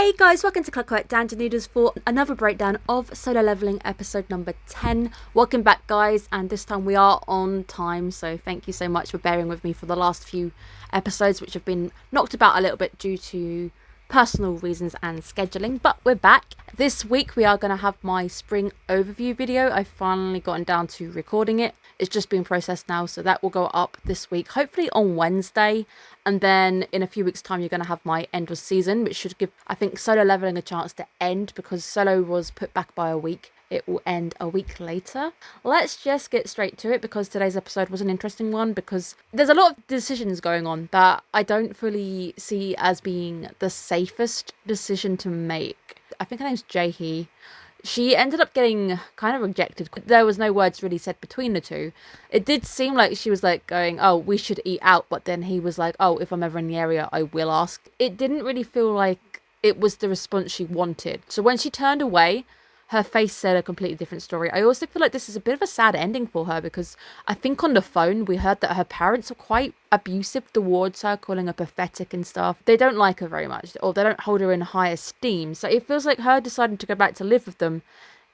Hey guys, welcome to Clockwork, down to Noodles for another breakdown of Solo Leveling episode number 10. Welcome back guys, and this time we are on time, so thank you so much for bearing with me for the last few episodes, which have been knocked about a little bit due to personal reasons and scheduling, but we're back. This week we are going to have my spring overview video. I've finally gotten down to recording it. It's just been processed now, so that will go up this week, hopefully on Wednesday. And then in a few weeks' time, you're going to have my end of season, which should give, I think, Solo Leveling a chance to end, because Solo was put back by a week. It will end a week later. Let's just get straight to it, because today's episode was an interesting one, because there's a lot of decisions going on that I don't fully see as being the safest decision to make. I think her name's Jaehee. She ended up getting kind of rejected. There was no words really said between the two. It did seem like she was like going, oh, we should eat out. But then he was like, oh, if I'm ever in the area, I will ask. It didn't really feel like it was the response she wanted. So when she turned away, her face said a completely different story. I also feel like this is a bit of a sad ending for her, because I think on the phone we heard that her parents are quite abusive towards her, calling her pathetic and stuff. They don't like her very much, or they don't hold her in high esteem. So it feels like her deciding to go back to live with them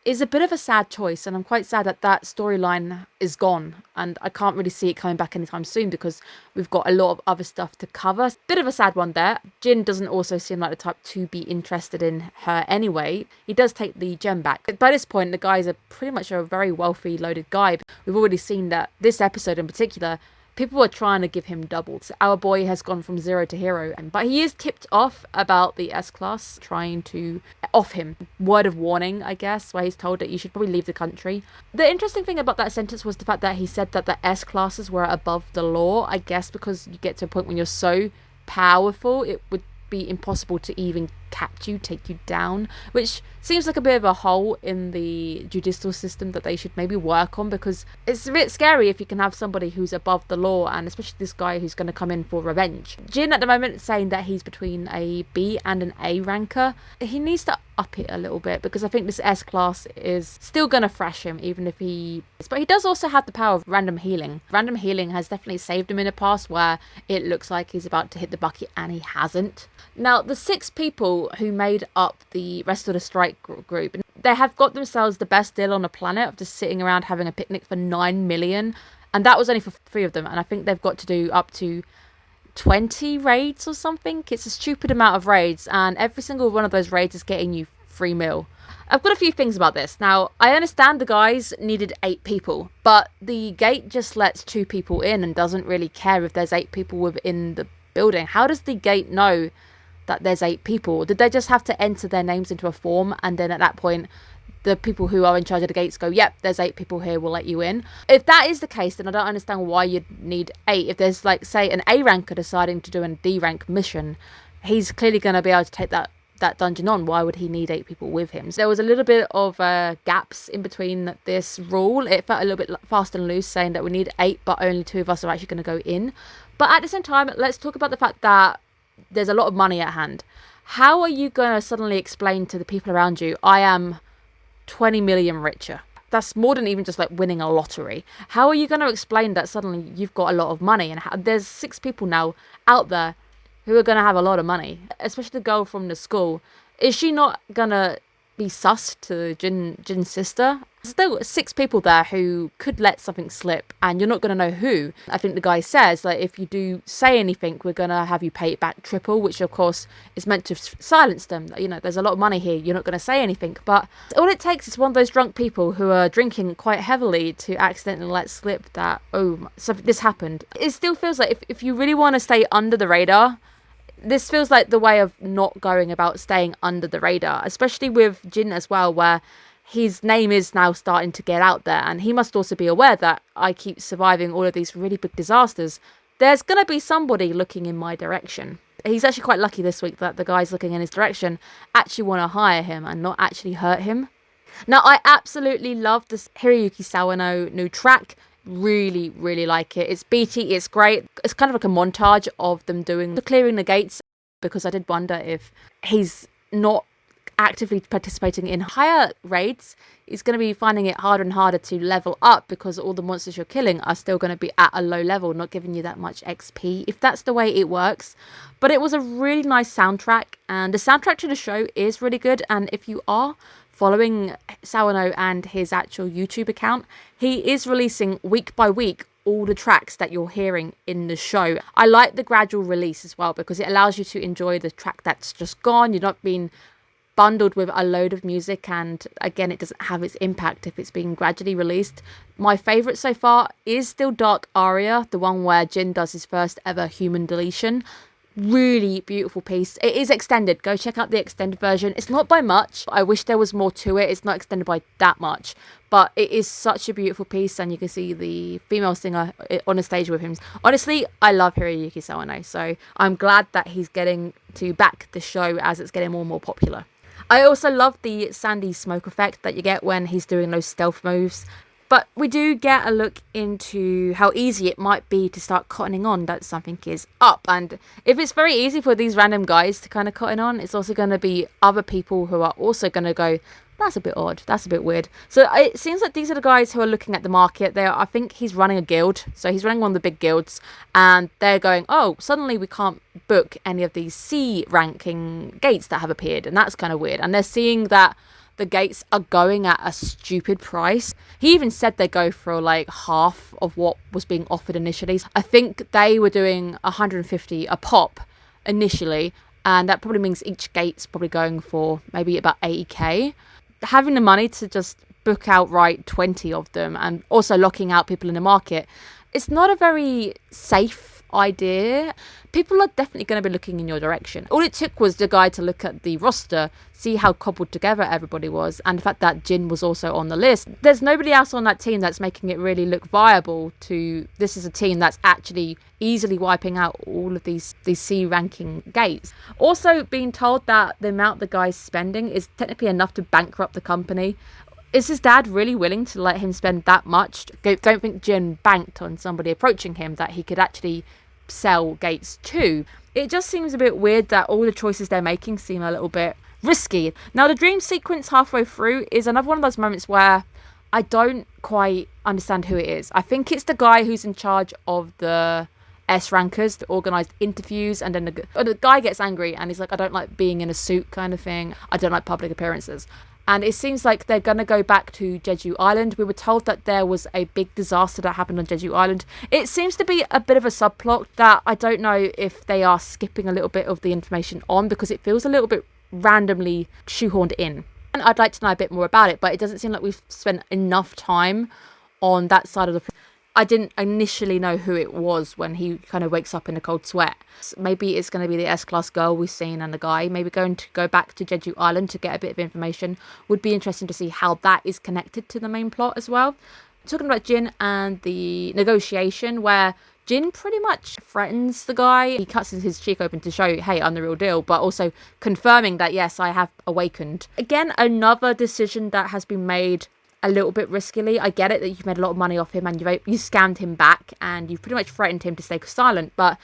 is a bit of a sad choice, and I'm quite sad that that storyline is gone, and I can't really see it coming back anytime soon, because we've got a lot of other stuff to cover. Bit of a sad one there. Jin doesn't also seem like the type to be interested in her anyway. He does take the gem back. But by this point, the guys are pretty much a very wealthy, loaded guy. We've already seen that this episode in particular, people are trying to give him doubles. Our boy has gone from 0 to hero, but he is tipped off about the S-Class trying to off him. Word of warning, I guess, where he's told that you should probably leave the country. The interesting thing about that sentence was the fact that he said that the S-Classes were above the law, I guess because you get to a point when you're so powerful, it would be impossible to even catch you, take you down, which seems like a bit of a hole in the judicial system that they should maybe work on, because it's a bit scary if you can have somebody who's above the law, and especially this guy who's going to come in for revenge. Jin at the moment is saying that he's between a B and an A ranker. He needs to up it a little bit, because I think this S-Class is still going to thrash him, even if he... But he does also have the power of random healing. Random healing has definitely saved him in the past, where it looks like he's about to hit the bucket and he hasn't. Now, the 6 people who made up the rest of the strike group, they have got themselves the best deal on the planet of just sitting around having a picnic for 9 million, and that was only for 3 of them, and I think they've got to do up to 20 raids or something. It's a stupid amount of raids, and every single one of those raids is getting you 3 mil. I've got a few things about this. Now, I understand the guys needed 8 people, but the gate just lets 2 people in and doesn't really care if there's 8 people within the building. How does the gate know that there's 8 people? Did they just have to enter their names into a form, and then at that point the people who are in charge of the gates go, yep, there's 8 people here, we'll let you in? If that is the case, then I don't understand why you'd need 8. If there's, like, say, an A ranker deciding to do a D rank mission, he's clearly going to be able to take that dungeon on. Why would he need 8 people with him? So there was a little bit of gaps in between this rule. It felt a little bit fast and loose, saying that we need 8 but only 2 of us are actually going to go in. But at the same time, let's talk about the fact that there's a lot of money at hand. How are you going to suddenly explain to the people around you, I am 20 million richer? That's more than even just like winning a lottery. How are you going to explain that suddenly you've got a lot of money? And there's 6 people now out there who are going to have a lot of money, especially the girl from the school. Is she not going to be sus to Jin's sister? There's still 6 people there who could let something slip, and you're not going to know who. I think the guy says, like, if you do say anything, we're going to have you pay it back triple, which of course is meant to silence them. You know, there's a lot of money here, you're not going to say anything. But all it takes is one of those drunk people who are drinking quite heavily to accidentally let slip that, oh, so this happened. It still feels like if you really want to stay under the radar, this feels like the way of not going about staying under the radar, especially with Jin as well, where his name is now starting to get out there, and he must also be aware that I keep surviving all of these really big disasters. There's going to be somebody looking in my direction. He's actually quite lucky this week that the guys looking in his direction actually want to hire him and not actually hurt him. Now, I absolutely love this Hiroyuki Sawano new track. Really, really like it. It's beaty, it's great. It's kind of like a montage of them doing the clearing the gates, because I did wonder if he's not actively participating in higher raids is going to be finding it harder and harder to level up, because all the monsters you're killing are still going to be at a low level, not giving you that much XP, if that's the way it works. But it was a really nice soundtrack, and the soundtrack to the show is really good. And if you are following Sawano and his actual YouTube account, he is releasing week by week all the tracks that you're hearing in the show. I like the gradual release as well, because it allows you to enjoy the track that's just gone. You're not being bundled with a load of music, and again, it doesn't have its impact if it's being gradually released. My favourite so far is still Dark Aria, the one where Jin does his first ever human deletion. Really beautiful piece. It is extended. Go check out the extended version. It's not by much. I wish there was more to it. It's not extended by that much, but it is such a beautiful piece, and you can see the female singer on the stage with him. Honestly, I love Hiroyuki Sawano, so I'm glad that he's getting to back the show as it's getting more and more popular. I also love the sandy smoke effect that you get when he's doing those stealth moves. But we do get a look into how easy it might be to start cottoning on that something is up. And if it's very easy for these random guys to kind of cotton on, it's also going to be other people who are also going to go, that's a bit odd, that's a bit weird. So it seems like these are the guys who are looking at the market. I think he's running a guild. So he's running one of the big guilds. And they're going, oh, suddenly we can't book any of these C ranking gates that have appeared. And that's kind of weird. And they're seeing that the gates are going at a stupid price. He even said they go for like half of what was being offered initially. I think they were doing 150 a pop initially, and that probably means each gate's probably going for maybe about 80k. Having the money to just book outright 20 of them and also locking out people in the market, it's not a very safe idea. People are definitely going to be looking in your direction. All it took was the guy to look at the roster, see how cobbled together everybody was, and the fact that Jin was also on the list. There's nobody else on that team that's making it really look viable to this is a team that's actually easily wiping out all of these C ranking gates. Also being told that the amount the guy's spending is technically enough to bankrupt the company. Is his dad really willing to let him spend that much? Don't think Jin banked on somebody approaching him that he could actually sell gates to. It just seems a bit weird that all the choices they're making seem a little bit risky. Now, the dream sequence halfway through is another one of those moments where I don't quite understand who it is. I think it's the guy who's in charge of the S rankers, the organised interviews, and then the guy gets angry and he's like, I don't like being in a suit kind of thing. I don't like public appearances. And it seems like they're going to go back to Jeju Island. We were told that there was a big disaster that happened on Jeju Island. It seems to be a bit of a subplot that I don't know if they are skipping a little bit of the information on, because it feels a little bit randomly shoehorned in. And I'd like to know a bit more about it, but it doesn't seem like we've spent enough time on that side of the... I didn't initially know who it was when he kind of wakes up in a cold sweat. Maybe it's going to be the S-class girl we've seen and the guy. Maybe going to go back to Jeju Island to get a bit of information. Would be interesting to see how that is connected to the main plot as well. Talking about Jin and the negotiation where Jin pretty much threatens the guy. He cuts his cheek open to show, hey, I'm the real deal, but also confirming that, yes, I have awakened. Again, another decision that has been made a little bit riskily. I get it that you've made a lot of money off him and you scammed him back and you've pretty much threatened him to stay silent, but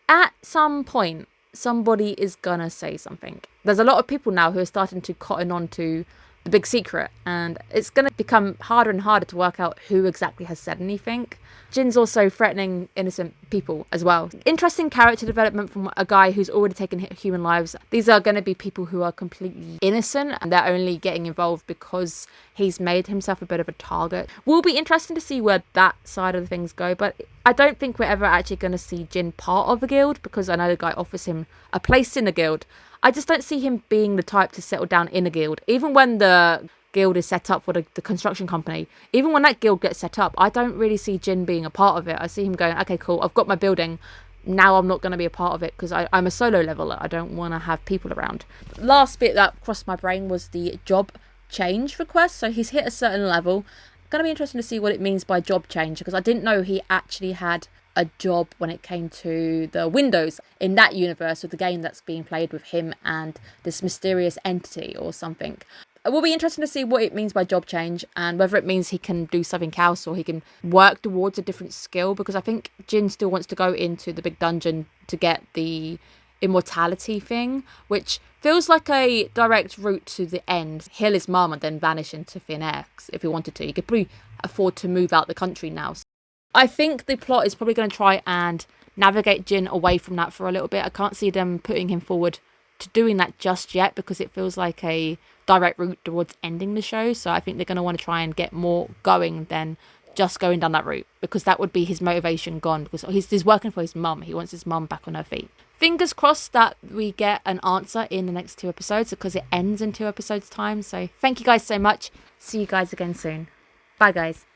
at some point somebody is gonna say something. There's a lot of people now who are starting to cotton on to the big secret, and it's going to become harder and harder to work out who exactly has said anything. Jin's also threatening innocent people as well. Interesting character development from a guy who's already taken human lives. These are going to be people who are completely innocent and they're only getting involved because he's made himself a bit of a target. Will be interesting to see where that side of things go, but I don't think we're ever actually going to see Jin part of the guild, because I know the guy offers him a place in the guild. I just don't see him being the type to settle down in a guild. Even when the guild is set up for the construction company, even when that guild gets set up, I don't really see Jin being a part of it. I see him going, okay, cool, I've got my building. Now I'm not going to be a part of it because I'm a solo leveler. I don't want to have people around. Last bit that crossed my brain was the job change request. So he's hit a certain level. Going to be interesting to see what it means by job change, because I didn't know he actually had a job when it came to the windows in that universe of the game that's being played with him and this mysterious entity or something. It will be interesting to see what it means by job change and whether it means he can do something else or he can work towards a different skill, because I think Jin still wants to go into the big dungeon to get the immortality thing, which feels like a direct route to the end. Heal his mum and then vanish into thin air if he wanted to. He could probably afford to move out the country now. I think the plot is probably going to try and navigate Jin away from that for a little bit. I can't see them putting him forward to doing that just yet because it feels like a direct route towards ending the show. So I think they're going to want to try and get more going than just going down that route, because that would be his motivation gone, because he's working for his mum. He wants his mum back on her feet. Fingers crossed that we get an answer in the next 2 episodes, because it ends in 2 episodes time. So thank you guys so much. See you guys again soon. Bye guys.